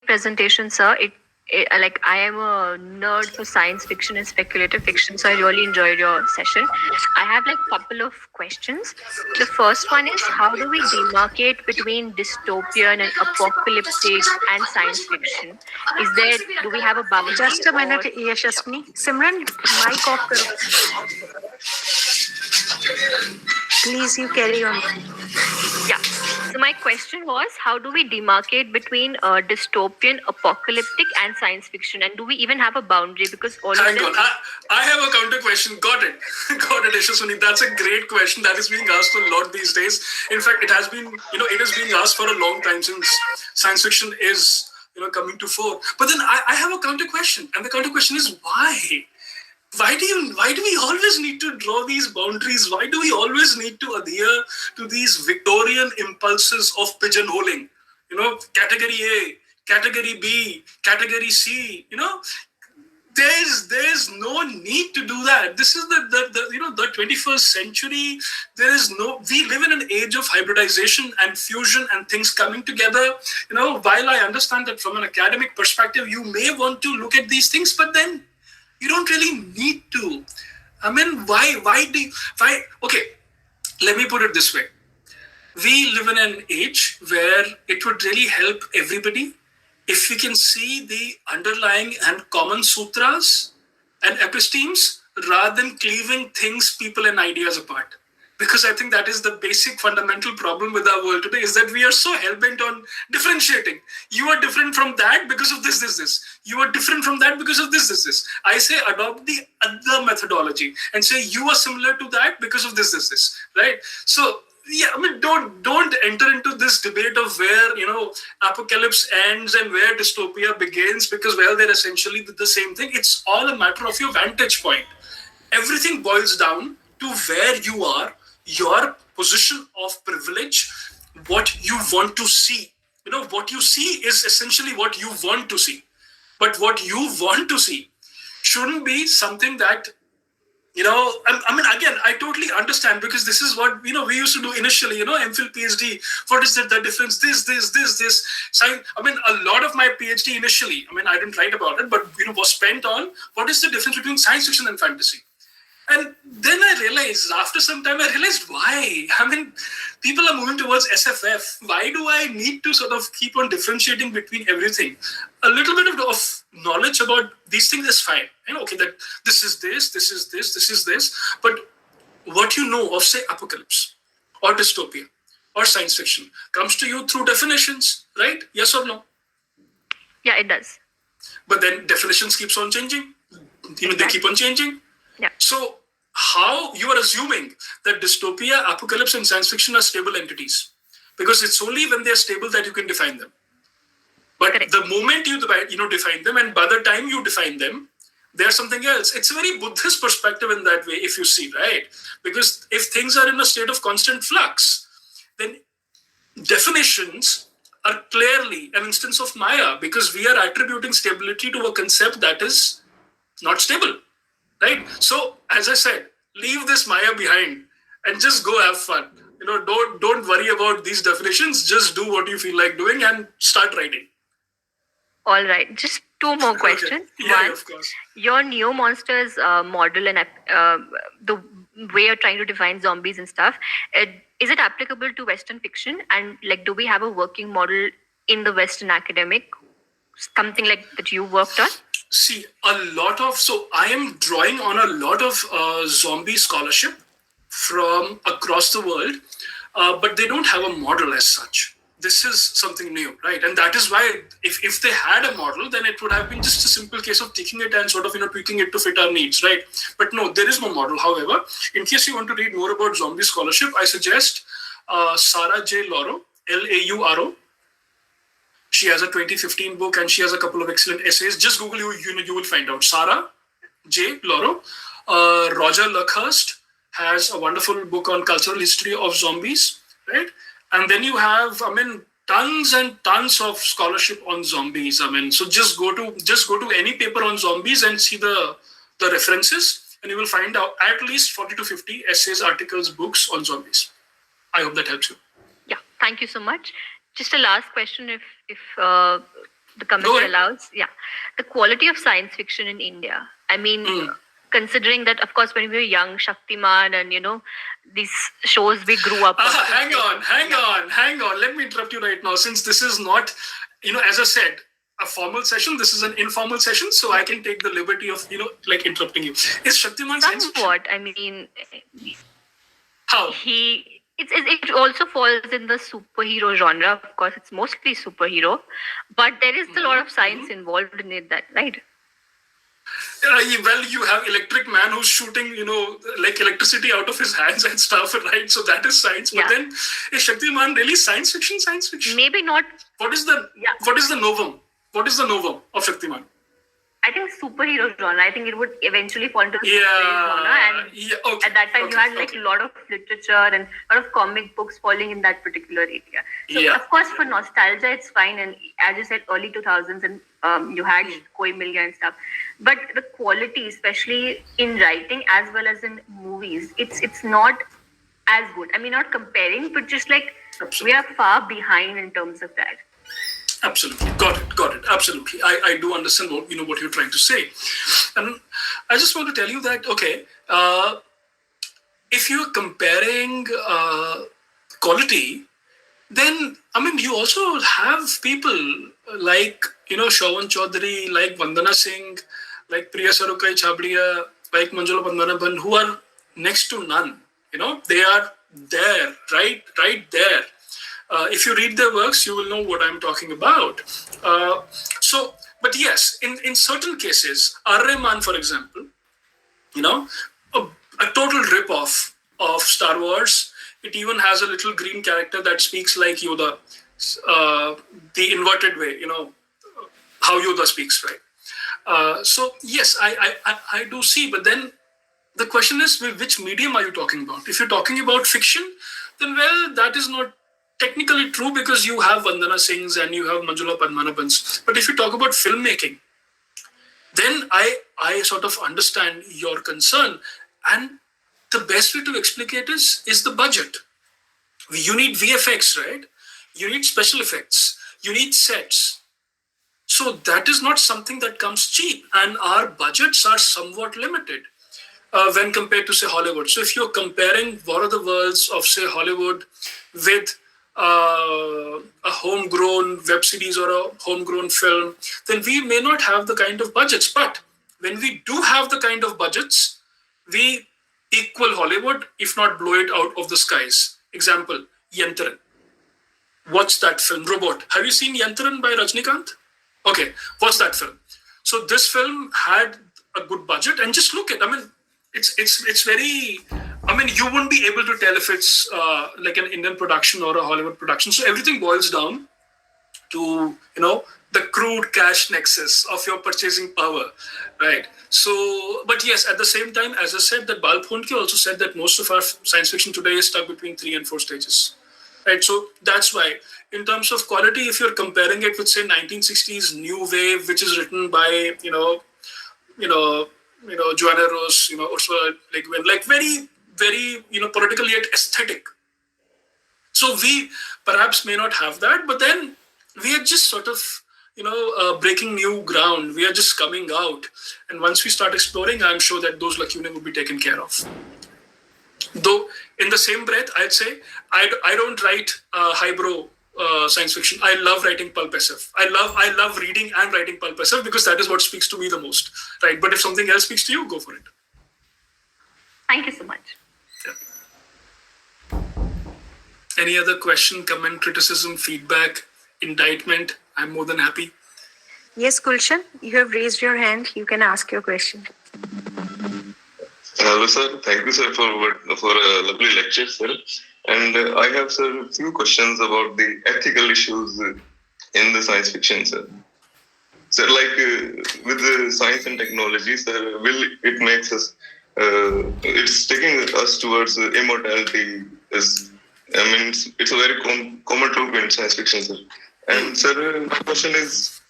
presentation, sir. Like I am a nerd for science fiction and speculative fiction, so I really enjoyed your session. I have like couple of questions. The first one is, how do we demarcate between dystopian and apocalyptic and science fiction? Do we have a boundary? Just a minute, Yashaswini. Simran, mic off karo. Please, you carry on. Yeah. So my question was, how do we demarcate between dystopian, apocalyptic, and science fiction, and do we even have a boundary? Because all Hang of them. on, I have a counter question. Got it, got it, Yashaswini. That's a great question that is being asked a lot these days. In fact, it has been, it is being asked for a long time since science fiction is, coming to fore. But then I have a counter question, and the counter question is why? Why do we always need to draw these boundaries? Why do we always need to adhere to these Victorian impulses of pigeonholing? Category A, category B, category C. There's no need to do that. This is the 21st century. We live in an age of hybridization and fusion and things coming together. While I understand that from an academic perspective, you may want to look at these things, but then you don't really need to. I mean, why? Okay, let me put it this way. We live in an age where it would really help everybody if we can see the underlying and common sutras and epistemes rather than cleaving things, people, and ideas apart. Because I think that is the basic fundamental problem with our world today, is that we are so hell-bent on differentiating. You are different from that because of this. You are different from that because of this. I say adopt the other methodology and say you are similar to that because of this, right? So, yeah, I mean, don't enter into this debate of where, apocalypse ends and where dystopia begins, because, well, they're essentially the same thing. It's all a matter of your vantage point. Everything boils down to where you are, your position of privilege, what you want to see. What you see is essentially what you want to see. But what you want to see shouldn't be something that, I mean, again, I totally understand, because this is what, we used to do initially, MPhil, PhD. What is the difference? This. I mean, a lot of my PhD initially, I mean, I didn't write about it, but, was spent on what is the difference between science fiction and fantasy. And then I realized, after some time, why? I mean, people are moving towards SFF. Why do I need to sort of keep on differentiating between everything? A little bit of knowledge about these things is fine. Okay, that this is this. But what you know of, say, apocalypse or dystopia or science fiction comes to you through definitions, right? Yes or no? Yeah, it does. But then definitions keeps on changing. They keep on changing. Yeah. So how you are assuming that dystopia, apocalypse, and science fiction are stable entities? Because it's only when they're stable that you can define them. But correct. The moment you define them, and by the time you define them, they're something else. It's a very Buddhist perspective in that way, if you see, right? Because if things are in a state of constant flux, then definitions are clearly an instance of Maya, because we are attributing stability to a concept that is not stable. Right? So, as I said, leave this Maya behind and just go have fun. Don't worry about these definitions. Just do what you feel like doing and start writing. All right. Just two more questions. Okay. Yeah, one, of course. Your Neo Monsters model and the way you're trying to define zombies and stuff, is it applicable to Western fiction? And do we have a working model in the Western academic? Something like that you worked on? See, so I am drawing on a lot of zombie scholarship from across the world, but they don't have a model as such. This is something new, right? And that is why if they had a model, then it would have been just a simple case of taking it and sort of, tweaking it to fit our needs, right? But no, there is no model. However, in case you want to read more about zombie scholarship, I suggest Sarah J. Lauro, Lauro. She has a 2015 book and she has a couple of excellent essays. Just Google, you will find out. Sarah J. Lauro. Roger Luckhurst has a wonderful book on cultural history of zombies, right? And then you have, tons and tons of scholarship on zombies. So just go to any paper on zombies and see the references, and you will find out at least 40 to 50 essays, articles, books on zombies. I hope that helps you. Yeah, thank you so much. Just a last question, if the committee allows. Yeah, the quality of science fiction in India. I mean, considering that, of course, when we were young, Shaktiman and these shows we grew up. Hang on. Let me interrupt you right now, since this is not, as I said, a formal session. This is an informal session, so I can take the liberty of interrupting you. Is Shaktiman science fiction? Somewhat. I mean, how it also falls in the superhero genre. Of course, it's mostly superhero, but there is a lot of science involved in it. That right? Well, you have Electric Man who's shooting, electricity out of his hands and stuff, right? So that is science. But then, is Shaktiman really science fiction? Science fiction? Maybe not. What is the novum? What is the novum of Shaktiman? I think superhero genre. I think it would eventually fall into the superhero genre. And at that time, you had a lot of literature and a lot of comic books falling in that particular area. So, of course, for nostalgia, it's fine. And as you said, early 2000s, and you had Koi Mil Gaya and stuff. But the quality, especially in writing as well as in movies, it's not as good. I mean, not comparing, but just we are far behind in terms of that. Absolutely. Got it. Absolutely. I do understand what you're trying to say. And I just want to tell you that, if you're comparing quality, then, you also have people like, Shravan Chaudhary, like Vandana Singh, like Priya Sarukai Chabria, like Manjula Padmanabhan, who are next to none. They are there, right there. If you read their works, you will know what I'm talking about. But yes, in certain cases, Ar-Rahman, for example, a total rip-off of Star Wars. It even has a little green character that speaks like Yoda, the inverted way, how Yoda speaks, right? So yes, I do see, but then the question is, which medium are you talking about? If you're talking about fiction, then that is not technically true, because you have Vandana Singhs and you have Manjula Padmanabhans. But if you talk about filmmaking, then I sort of understand your concern. And the best way to explain it is the budget. You need VFX, right? You need special effects. You need sets. So that is not something that comes cheap. And our budgets are somewhat limited when compared to, say, Hollywood. So if you're comparing War of the Worlds of, say, Hollywood with a homegrown web series or a homegrown film, then we may not have the kind of budgets. But when we do have the kind of budgets, we equal Hollywood, if not blow it out of the skies. Example, Yantran. Watch that film, Robot. Have you seen Yantran by Rajnikant? Okay, watch that film. So this film had a good budget, and just look at, it's very, you wouldn't be able to tell if it's like an Indian production or a Hollywood production. So everything boils down to, the crude cash nexus of your purchasing power, right? So, but yes, at the same time, as I said, that Bal Phonke also said that most of our science fiction today is stuck between 3 and 4 stages, right? So that's why, in terms of quality, if you're comparing it with, say, 1960s New Wave, which is written by, Joanna Rose, Ursula Le Guin, like very, very, political yet aesthetic. So we perhaps may not have that, but then we are just sort of, breaking new ground. We are just coming out. And once we start exploring, I'm sure that those lacunae will be taken care of. Though, in the same breath, I'd say, I don't write highbrow science fiction. I love writing pulp SF. I love reading and writing pulp SF, because that is what speaks to me the most, right? But if something else speaks to you, go for it. Thank you so much. Yeah. Any other question, comment, criticism, feedback, indictment? I'm more than happy. Yes, Gulshan, you have raised your hand. You can ask your question. Hello, sir. Thank you, sir, for a lovely lecture, sir. And I have, sir, a few questions about the ethical issues in the science fiction, sir. Sir, with the science and technology, sir, it makes us, it's taking us towards immortality. It's a very common trope in science fiction, sir. And sir, my question is,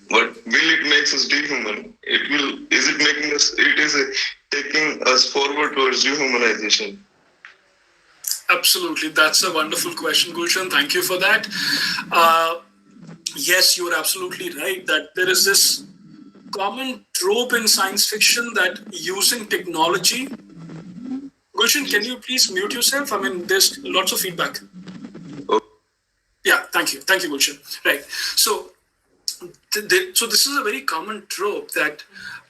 what will it make us dehuman? Is it taking us forward towards dehumanization? Absolutely. That's a wonderful question, Gulshan. Thank you for that. yes, you're absolutely right that there is this common trope in science fiction that using technology. Gulshan, can you please mute yourself? I mean, there's lots of feedback. Oh, Yeah, thank you, Gulshan. Right. So, so this is a very common trope that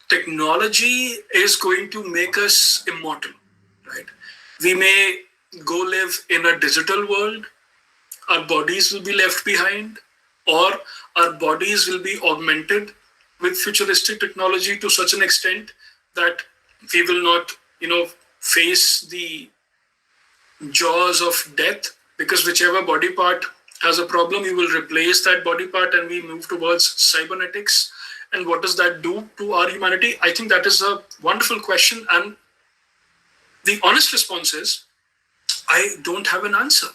technology is going to make us immortal, right? We may go live in a digital world, our bodies will be left behind, or our bodies will be augmented with futuristic technology to such an extent that we will not, face the jaws of death, because whichever body part has a problem, you will replace that body part and we move towards cybernetics. And what does that do to our humanity? I think that is a wonderful question. And the honest response is, I don't have an answer,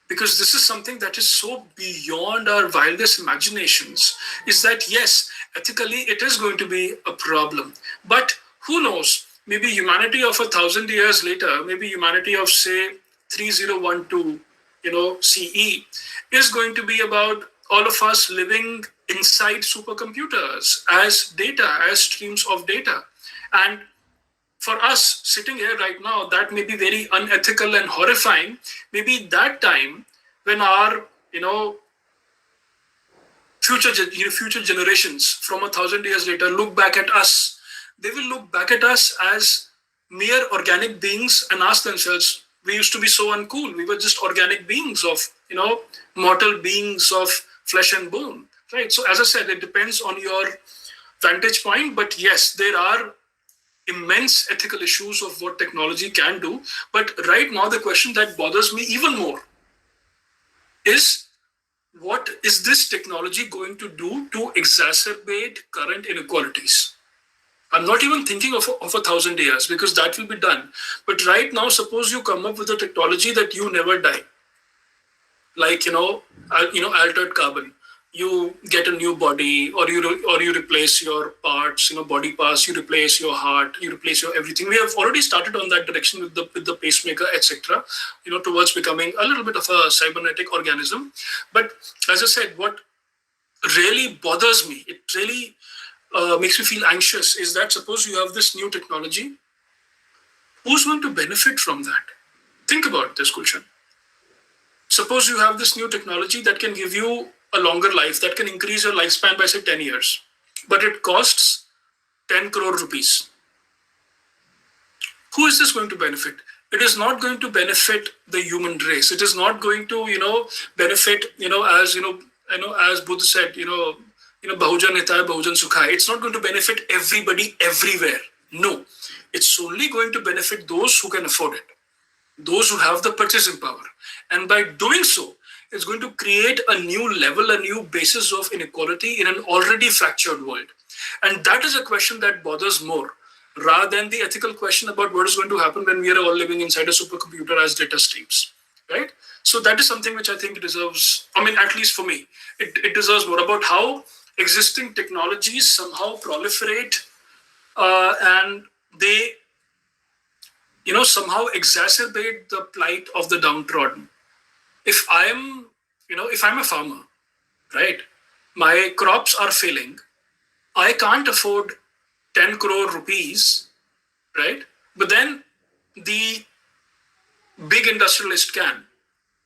because this is something that is so beyond our wildest imaginations. Is that, yes, ethically it is going to be a problem, but who knows, maybe humanity of 1,000 years later, maybe humanity of say 3012 CE is going to be about all of us living inside supercomputers as data, as streams of data. And for us sitting here right now, that may be very unethical and horrifying. Maybe that time when our future generations from 1,000 years later look back at us, they will look back at us as mere organic beings and ask themselves, we used to be so uncool. We were just organic beings of mortal beings of flesh and bone, right? So as I said, it depends on your vantage point, but yes, there are immense ethical issues of what technology can do. But right now, the question that bothers me even more is, what is this technology going to do to exacerbate current inequalities? I'm not even thinking of 1,000 years, because that will be done. But right now, suppose you come up with a technology that you never die, like altered carbon. You get a new body, or you replace your parts, body parts. You replace your heart, you replace your everything. We have already started on that direction with the pacemaker, etc. Towards becoming a little bit of a cybernetic organism. But as I said, what really bothers me, it really makes me feel anxious, is that suppose you have this new technology, who's going to benefit from that? Think about this, Gulshan. Suppose you have this new technology that can give you a longer life, that can increase your lifespan by say 10 years, but it costs 10 crore rupees. Who is this going to benefit? It is not going to benefit the human race. It is not going to, benefit, as Buddha said, Bahujan Hitaya, Bahujan Sukhaya. It's not going to benefit everybody everywhere. No, it's only going to benefit those who can afford it, those who have the purchasing power. And by doing so, it's going to create a new level, a new basis of inequality in an already fractured world. And that is a question that bothers more, rather than the ethical question about what is going to happen when we are all living inside a supercomputer as data streams, right? So that is something which I think deserves, at least for me, it deserves more about how existing technologies somehow proliferate and they, somehow exacerbate the plight of the downtrodden. If I'm a farmer, right, my crops are failing, I can't afford 10 crore rupees, right? But then the big industrialist can.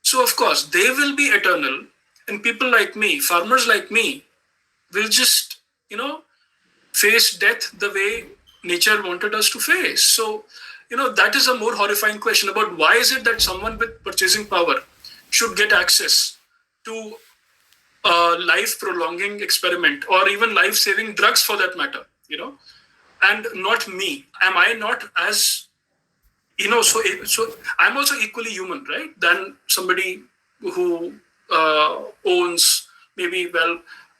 So of course, they will be eternal, and people like me, farmers like me, will just, face death the way nature wanted us to face. So, that is a more horrifying question about why is it that someone with purchasing power should get access to a life-prolonging experiment, or even life-saving drugs for that matter, and not me. Am I not as, so I'm also equally human, right, than somebody who owns maybe,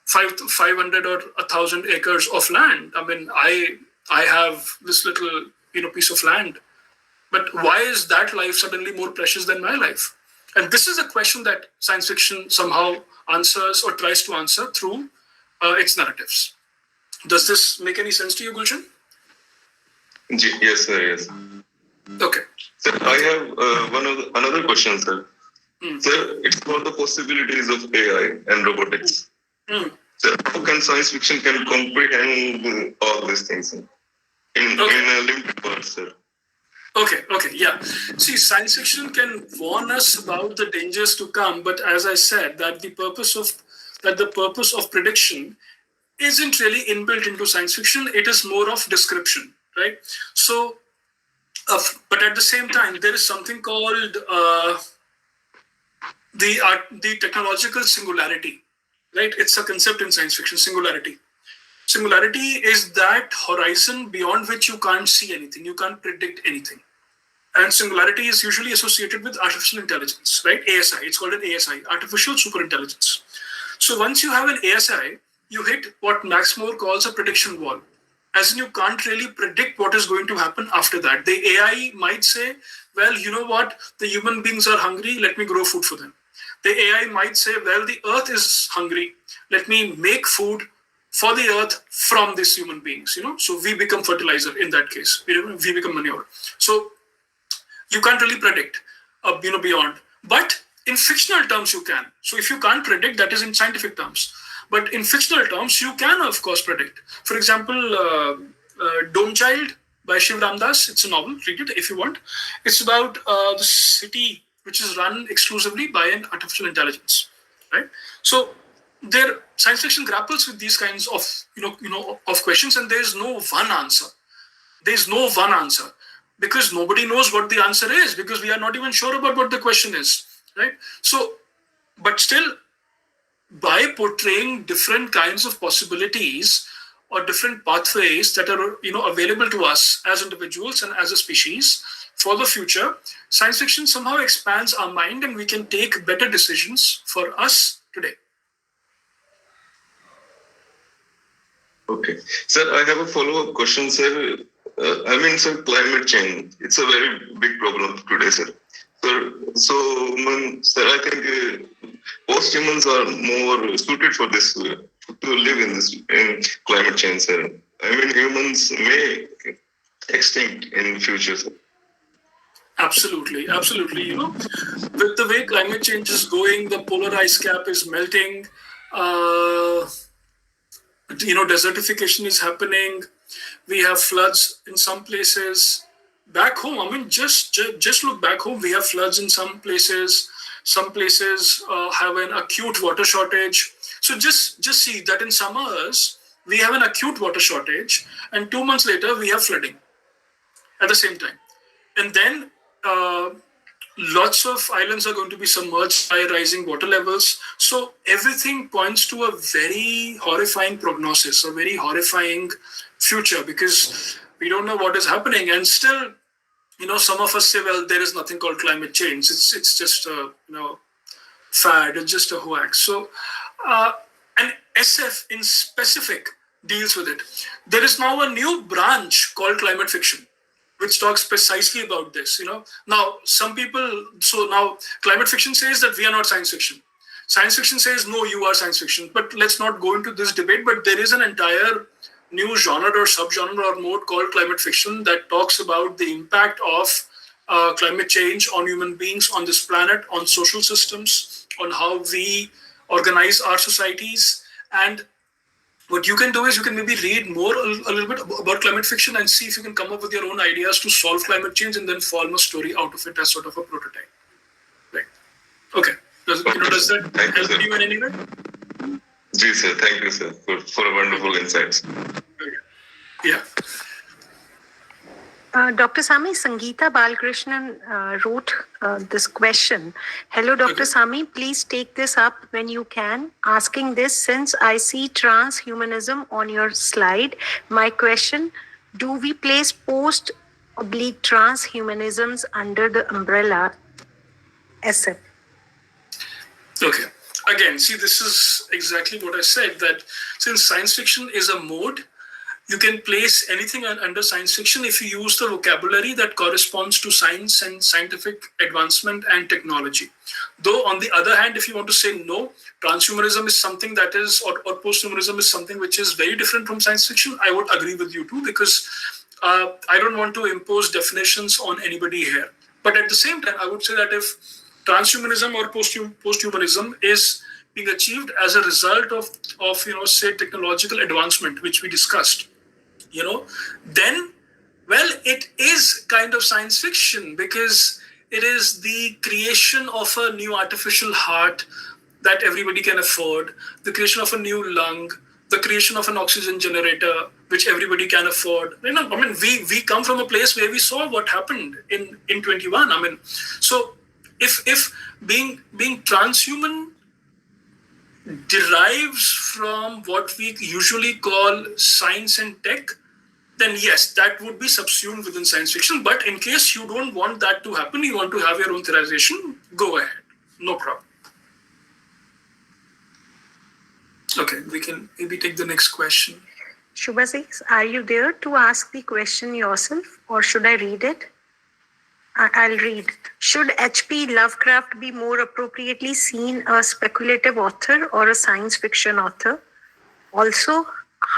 500 or 1,000 acres of land. I have this little, piece of land. But why is that life suddenly more precious than my life? And this is a question that science fiction somehow answers or tries to answer through its narratives. Does this make any sense to you, Gulshan? Yes, sir. Yes. Okay. Sir, I have another question, sir. Sir, it's about the possibilities of AI and robotics. Hmm. So how can science fiction can comprehend all these things in a limited words, sir? Okay, yeah. See, science fiction can warn us about the dangers to come, but as I said, the purpose of prediction isn't really inbuilt into science fiction. It is more of description, right? So, but at the same time, there is something called the technological singularity, right? It's a concept in science fiction, singularity. Singularity is that horizon beyond which you can't see anything, you can't predict anything. And singularity is usually associated with artificial intelligence, right? ASI, it's called an ASI, artificial superintelligence. So once you have an ASI, you hit what Max Moore calls a prediction wall. As in, you can't really predict what is going to happen after that. The AI might say, well, you know what? The human beings are hungry. Let me grow food for them. The AI might say, well, the earth is hungry. Let me make food for the earth from these human beings. So we become fertilizer in that case. We become manure. So you can't really predict, beyond. But in fictional terms, you can. So if you can't predict, that is in scientific terms. But in fictional terms, you can, of course, predict. For example, Dome Child by Shiv Ramdas. It's a novel. Read it if you want. It's about the city which is run exclusively by an artificial intelligence, right? So their science fiction grapples with these kinds of of questions, and there is no one answer. There's no one answer because nobody knows what the answer is because we are not even sure about what the question is, right? So, but still, by portraying different kinds of possibilities or different pathways that are available to us as individuals and as a species for the future, science fiction somehow expands our mind and we can take better decisions for us today. Okay. Sir, I have a follow-up question, sir. Sir, climate change, it's a very big problem today, sir. Sir, I think post-humans are more suited for this, to live in climate change, sir. Humans may extinct in future, sir. Absolutely. With the way climate change is going, the polar ice cap is melting. Desertification is happening. We have floods in some places. Back home, just look back home. We have floods in some places. Some places have an acute water shortage. So just see that in summers we have an acute water shortage, and 2 months later we have flooding at the same time. And then lots of islands are going to be submerged by rising water levels. So everything points to a very horrifying prognosis, a very horrifying future, because we don't know what is happening. And still, some of us say, well, there is nothing called climate change. It's just a fad. It's just a hoax. So, and SF in specific deals with it. There is now a new branch called climate fiction, which talks precisely about this. Now some people. So now climate fiction says that we are not science fiction. Science fiction says no, you are science fiction. But let's not go into this debate. But there is an entire new genre or subgenre or mode called climate fiction that talks about the impact of climate change on human beings, on this planet, on social systems, on how we organize our societies. And what you can do is you can maybe read more a little bit about climate fiction and see if you can come up with your own ideas to solve climate change and then form a story out of it as sort of a prototype. Right. Okay. Does that help you in any way? Ji, sir. Thank you, sir, for wonderful insights. Okay. Yeah. Dr. Sami, Sangeeta Balkrishnan wrote this question. Hello, Dr. Sami, please take this up when you can. Asking this, since I see transhumanism on your slide, my question, do we place post-transhumanisms under the umbrella SF? Okay. Again, see, this is exactly what I said, that since science fiction is a mode, you can place anything under science fiction if you use the vocabulary that corresponds to science and scientific advancement and technology. Though, on the other hand, if you want to say no, transhumanism is something that is, or posthumanism is something which is very different from science fiction, I would agree with you too, because I don't want to impose definitions on anybody here. But at the same time, I would say that if transhumanism or posthumanism is being achieved as a result of say technological advancement, which we discussed, then, well, it is kind of science fiction, because it is the creation of a new artificial heart that everybody can afford, the creation of a new lung, the creation of an oxygen generator, which everybody can afford. We come from a place where we saw what happened in 21. So if being transhuman derives from what we usually call science and tech, then yes, that would be subsumed within science fiction. But in case you don't want that to happen, you want to have your own theorization, go ahead. No problem. Okay, we can maybe take the next question. Shubhasik, are you there to ask the question yourself, or should I read it? I'll read. Should H.P. Lovecraft be more appropriately seen a speculative author or a science fiction author? Also,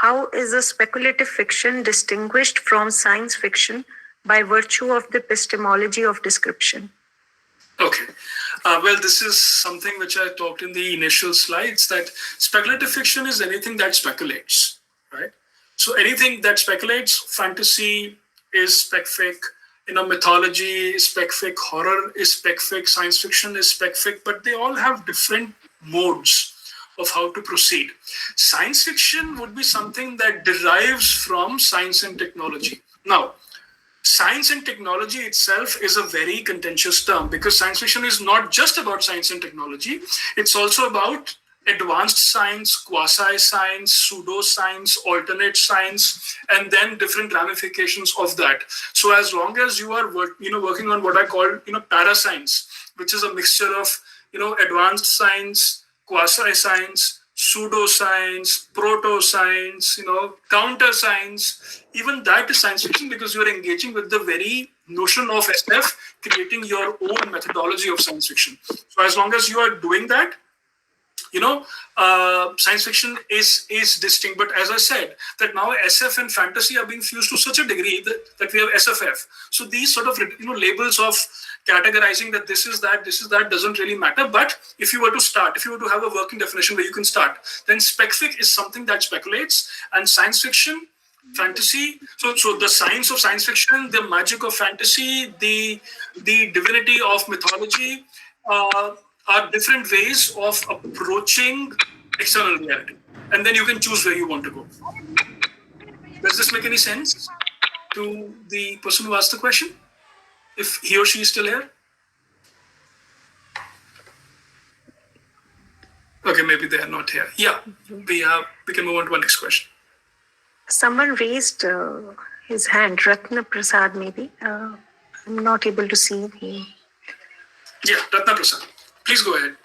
how is a speculative fiction distinguished from science fiction by virtue of the epistemology of description? Okay. Well, this is something which I talked in the initial slides, that speculative fiction is anything that speculates, right? So anything that speculates, fantasy is spec-fic, mythology is spec-fic, horror is spec-fic, science fiction is spec-fic, but they all have different modes of how to proceed. Science fiction would be something that derives from science and technology. Now, science and technology itself is a very contentious term, because science fiction is not just about science and technology. It's also about advanced science, quasi-science, pseudo-science, alternate science, and then different ramifications of that. So as long as you are working on what I call parascience, which is a mixture of advanced science, quasi-science, pseudo-science, proto-science, counter-science, even that is science fiction, because you're engaging with the very notion of SF, creating your own methodology of science fiction. So as long as you are doing that, science fiction is distinct. But as I said, that now SF and fantasy are being fused to such a degree that we have SFF. So these sort of labels of categorizing that this is that doesn't really matter. But if you were to have a working definition where you can start, then spec-fic is something that speculates, and science fiction, fantasy. So the science of science fiction, the magic of fantasy, the divinity of mythology, are different ways of approaching external reality. And then you can choose where you want to go. Does this make any sense to the person who asked the question? If he or she is still here? Okay, maybe they are not here. Yeah, we can move on to our next question. Someone raised his hand, Ratna Prasad maybe. I'm not able to see him. Yeah, Ratna Prasad. Please go ahead.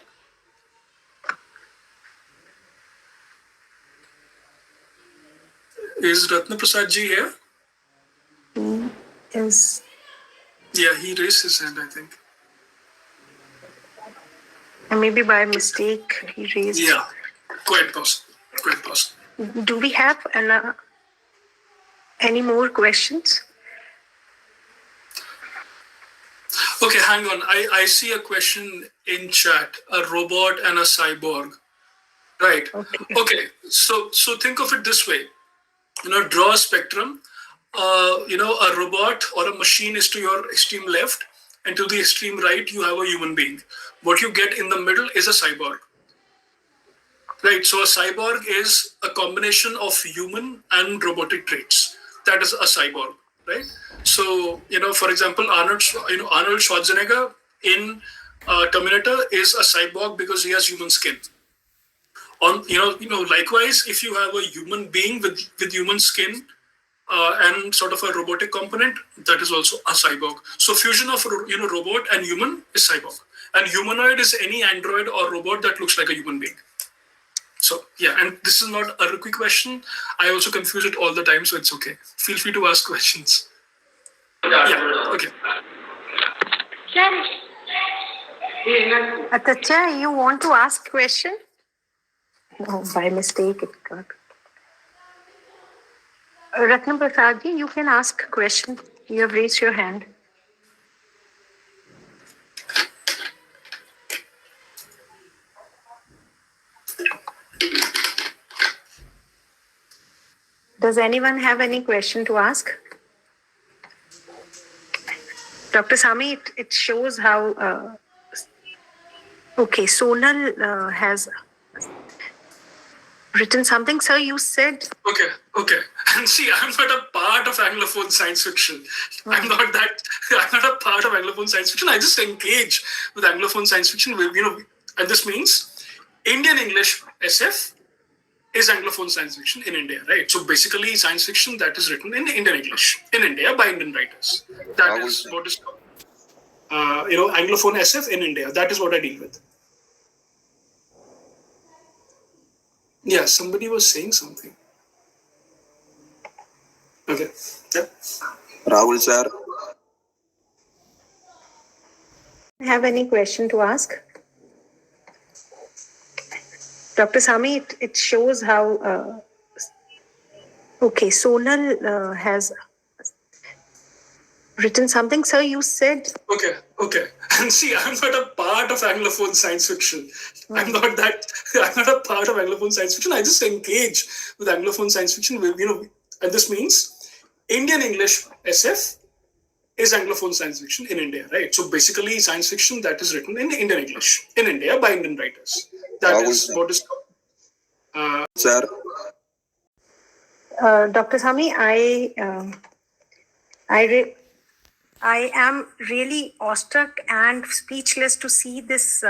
Is Ratna Prasad ji here? Is Yeah, he raised his hand, I think. and maybe by mistake he raised. Yeah, quite possible. Do we have any more questions? Okay, hang on. I see a question in chat. A robot and a cyborg. Right. Okay. So think of it this way. Draw a spectrum. A robot or a machine is to your extreme left, and to the extreme right, you have a human being. What you get in the middle is a cyborg. Right. So a cyborg is a combination of human and robotic traits. That is a cyborg. Right. So, for example, Arnold Schwarzenegger in Terminator is a cyborg because he has human skin. Likewise, if you have a human being with human skin and sort of a robotic component, that is also a cyborg. So fusion of robot and human is cyborg. And humanoid is any android or robot that looks like a human being. So yeah, and this is not a rookie question. I also confuse it all the time, so it's okay. Feel free to ask questions. Yeah, okay. Atacha, you want to ask question? No, by mistake it got. Ratna Prasad ji, you can ask question. You have raised your hand. Does anyone have any question to ask? Dr. Sami, it shows how. Okay, Sonal has written something. Sir, you said. Okay. And see, I'm not a part of Anglophone science fiction. I'm not a part of Anglophone science fiction. I just engage with Anglophone science fiction. And this means Indian English SF is Anglophone science fiction in India, right? So basically, science fiction that is written in Indian English in India by Indian writers. That is what is called, Anglophone SF in India. That is what I deal with. Yeah, somebody was saying something. Okay. Yeah. Rahul sir. Have any question to ask? Dr. Sami, it shows how. Okay, Sonal has written something. Sir, you said. Okay. And see, I'm not a part of Anglophone science fiction. I'm not a part of Anglophone science fiction. I just engage with Anglophone science fiction. And this means Indian English SF is Anglophone science fiction in India, right? So basically, science fiction that is written in Indian English in India by Indian writers. That is what is called. Sir. Dr. Sami, I am really awestruck and speechless to see this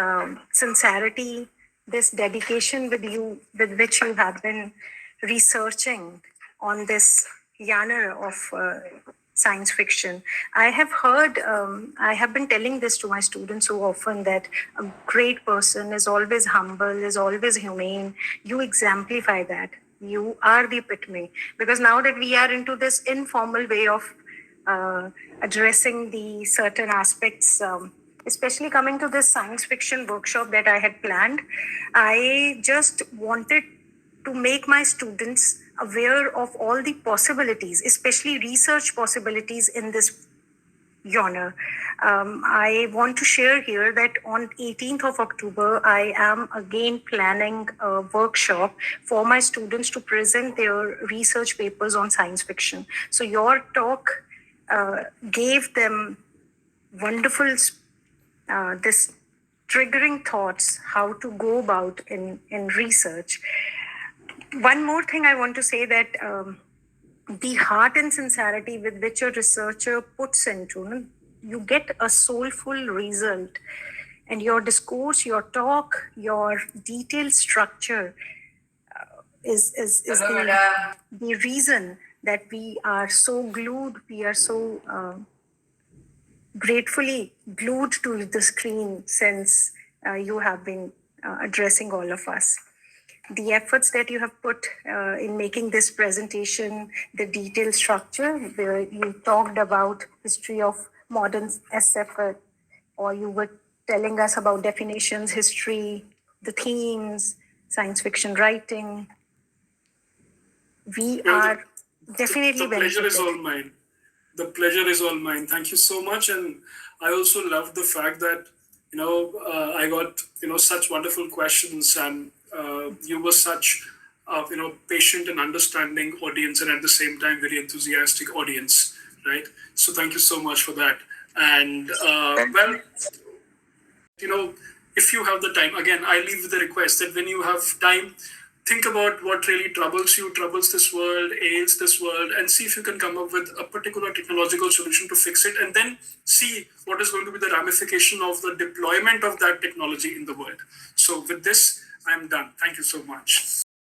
sincerity, this dedication with which you have been researching on this genre of science fiction. I have heard, I have been telling this to my students so often that a great person is always humble, is always humane. You exemplify that. You are the epitome. Because now that we are into this informal way of addressing the certain aspects, especially coming to this science fiction workshop that I had planned, I just wanted to make my students aware of all the possibilities, especially research possibilities in this genre. I want to share here that on 18th of October, I am again planning a workshop for my students to present their research papers on science fiction. So your talk gave them wonderful, this triggering thoughts, how to go about in research. One more thing I want to say that the heart and sincerity with which a researcher puts into, you get a soulful result. And your discourse, your talk, your detailed structure is the reason that we are so glued, we are so gratefully glued to the screen since you have been addressing all of us. The efforts that you have put in making this presentation, the detailed structure, where you talked about history of modern SF, or you were telling us about definitions, history, the themes, science fiction writing. We are definitely the pleasure is benefited. all mine. The pleasure is all mine. Thank you so much. And I also love the fact that, I got, such wonderful questions, and you were such, patient and understanding audience, and at the same time, very enthusiastic audience, right? So thank you so much for that. And, if you have the time, again, I leave with the request that when you have time, think about what really troubles you, troubles this world, ails this world, and see if you can come up with a particular technological solution to fix it, and then see what is going to be the ramification of the deployment of that technology in the world. So with this, I'm done. Thank you so much.